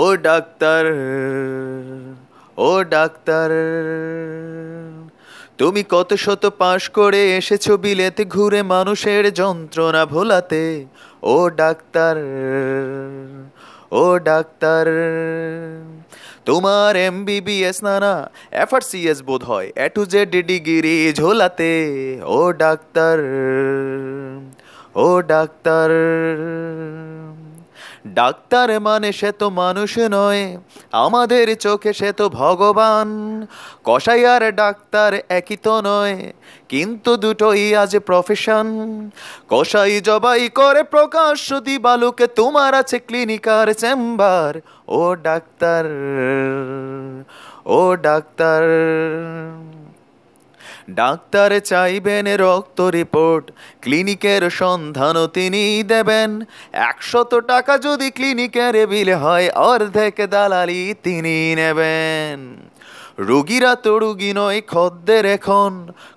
ও ডাক্তার, ও ডাক্তার, তুমি কত শত পাশ করে এসেছো বিলেতে ঘুরে মানুষের যন্ত্রণা ভোলাতে। ও ডাক্তার, ও ডাক্তার, তোমার MBBS না FRCS বোধ হয় A to Z ডিগ্রি ঝোলাতে। ও ডাক্তার, ও ডাক্তার, ডাক্তার মানে সে তো মানুষ নয়, আমাদের চোখে সে তো ভগবান। কসাই আর ডাক্তার একই তো নয়, কিন্তু দুটোই আজ প্রফেশন। কসাই জবাই করে প্রকাশ্য দিবালোকে, তোমার আছে ক্লিনিকার চেম্বার। ও ডাক্তার, ও ডাক্তার, ডাক্তার চাইবেন রক্ত রিপোর্ট, ক্লিনিকের সন্ধানও তিনি দেবেন। 100 টাকা যদি ক্লিনিকের বিল হয়, অর্ধেক দালালি তিনি নেবেন। রুগীরা তো রুগী নয় খদ্দের, এখন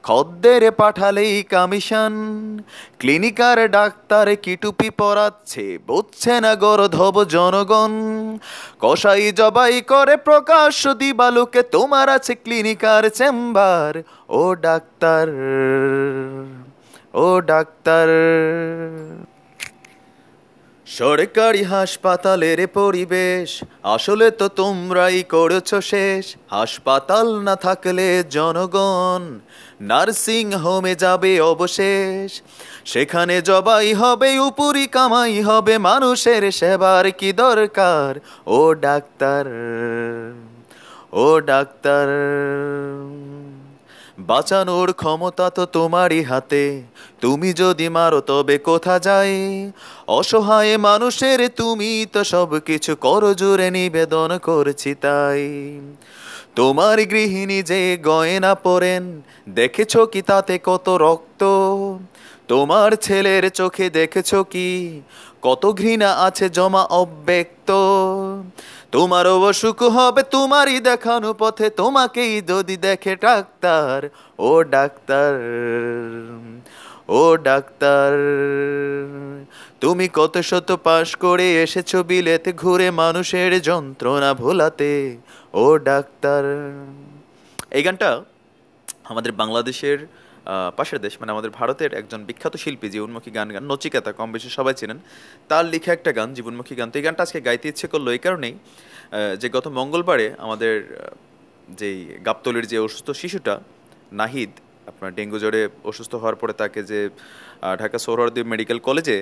খদ্দের পাঠালেই কমিশন। ক্লিনিকার ডাক্তার কি টুপি পরাচ্ছে, বুঝছে না গর্ধব জনগণ। কসাই জবাই করে প্রকাশ্য দিবালোকে, তোমার আছে ক্লিনিকার চেম্বার। ও ডাক্তার, ও ডাক্তার, সরকারি হাসপাতালের পরিবেশ আসলে তো তোমরাই করেছো শেষ। হাসপাতাল না থাকলে জনগণ নার্সিং হোমে যাবে অবশেষ। সেখানে জবাই হবে, উপরি কামাই হবে, মানুষের সেবার কি দরকার। ও ডাক্তার, ও ডাক্তার, বাঁচানোর ক্ষমতা তো তোমারই হাতে, তুমি যদি মারো তবে কোথা যায়। অসহায় মানুষের তুমি তো সব কিছু করো, জুড়ে নিবেদন করছি তাই। তোমার গৃহিণী যে গয়না পরেন, দেখেছো কি তাতে কত রক্ত। তোমার ছেলের চোখে দেখেছো কি কত ঘৃণা আছে জমা অব্যক্ত। তোমারও অসুখ হবে তোমারই দেখানো পথে, তোমাকেই যদি দেখে ডাক্তার। ও ডাক্তার, ও ডাক্তার, তুমি কত শত পাশ করে এসেছো বিলেতে ঘুরে মানুষের যন্ত্রণা ভোলাতে। ও ডাক্তার। এই গানটা আমাদের বাংলাদেশের পাশের দেশ মানে আমাদের ভারতের একজন বিখ্যাত শিল্পী, জীবনমুখী গান গান নচিকেতা, কম বেশি সবাই চেনেন। তার লেখা একটা গান, জীবনমুখী গান। তো এই গানটা আজকে গাইতে ইচ্ছে করলো এই কারণেই যে গত মঙ্গলবারে আমাদের যেই গাবতলীর যে অসুস্থ শিশুটা নাহিদ, আপনার ডেঙ্গু জ্বরে অসুস্থ হওয়ার পরে তাকে যে ঢাকা সোহরাওয়ার্দী মেডিকেল কলেজে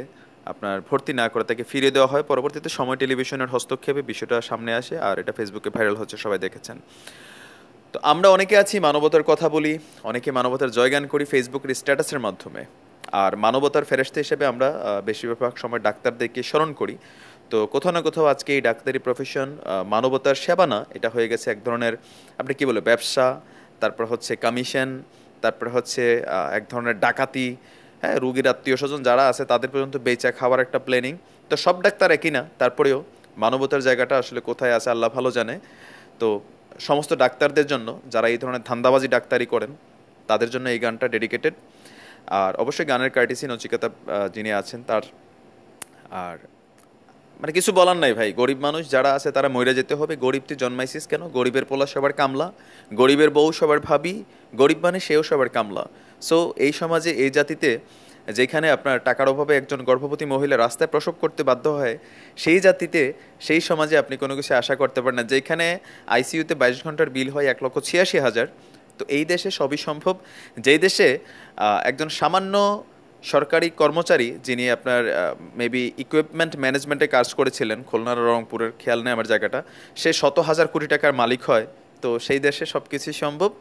আপনার ভর্তি না করে তাকে ফিরিয়ে দেওয়া হয়। পরবর্তীতে সময় টেলিভিশনের হস্তক্ষেপে বিষয়টা সামনে আসে, আর এটা ফেসবুকে ভাইরাল হচ্ছে, সবাই দেখেছেন। তো আমরা অনেকে আছি মানবতার কথা বলি, অনেকে মানবতার জয়গান করি ফেসবুকের স্ট্যাটাসের মাধ্যমে। আর মানবতার ফেরেশতা হিসেবে আমরা বেশিরভাগ সময় ডাক্তারদেরকে স্মরণ করি। তো কোথাও না কোথাও আজকে এই ডাক্তারি প্রফেশন মানবতার সেবা না, এটা হয়ে গেছে এক ধরনের, আপনি কি বলে, ব্যবসা, তারপর হচ্ছে কমিশন, তারপর হচ্ছে এক ধরনের ডাকাতি। হ্যাঁ, রুগীর আত্মীয় স্বজন যারা আছে তাদের পর্যন্ত বেচা খাওয়ার একটা প্ল্যানিং। তো সব ডাক্তার একই না, তারপরেও মানবতার জায়গাটা আসলে কোথায় আছে আল্লাহ ভালো জানে। তো সমস্ত ডাক্তারদের জন্য যারা এই ধরনের ধান্দাবাজি ডাক্তারি করেন, তাদের জন্য এই গানটা ডেডিকেটেড। আর অবশ্যই গানের কার্টিসি নচিকেতা যিনি আছেন তার। আর মানে কিছু বলার নাই ভাই, গরিব মানুষ যারা আছে তারা মরে যেতে হবে। গরিব তুই জন্মাইছিস কেন? গরিবের পোলা সবার কামলা, গরিবের বউ সবার ভাবি, গরিব মানে সেও সবার কামলা। সো এই সমাজে, এই জাতিতে, যেখানে আপনার টাকার অভাবে একজন গর্ভবতী মহিলা রাস্তায় প্রসব করতে বাধ্য হয়, সেই জাতিতে, সেই সমাজে আপনি কোনো কিছু আশা করতে পারেন না। যেখানে ICUতে 22 ঘন্টার বিল হয় 1,86,000। তো এই দেশে সবই সম্ভব। যেই দেশে একজন সামান্য সরকারি কর্মচারী, যিনি আপনার মেবি ইকুইপমেন্ট ম্যানেজমেন্টে কাজ করেছিলেন খুলনার রংপুরের, খেয়াল নেই আমার জায়গাটা, সে শত হাজার কোটি টাকার মালিক হয়। তো সেই দেশে সব কিছুই সম্ভব,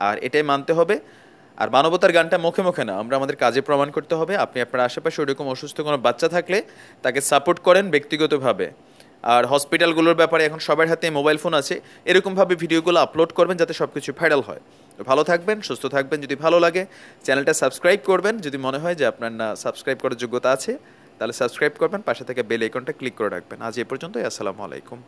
আর এটাই মানতে হবে। আর মানবতার গানটা মুখে মুখে না, আমরা আমাদের কাজে প্রমাণ করতে হবে। আপনি আপনার আশেপাশে ওইরকম অসুস্থ কোনো বাচ্চা থাকলে তাকে সাপোর্ট করেন ব্যক্তিগতভাবে। আর হসপিটালগুলোর ব্যাপারে এখন সবার হাতে মোবাইল ফোন আছে, এরকমভাবে ভিডিওগুলো আপলোড করবেন যাতে সব কিছু ভাইরাল হয়। তো ভালো থাকবেন, সুস্থ থাকবেন। যদি ভালো লাগে চ্যানেলটা সাবস্ক্রাইব করবেন, যদি মনে হয় যে আপনার না সাবস্ক্রাইব করার যোগ্যতা আছে তাহলে সাবস্ক্রাইব করবেন, পাশে থেকে বেল আইকনটা ক্লিক করে রাখবেন। আজ এ পর্যন্তই, আসসালামু আলাইকুম।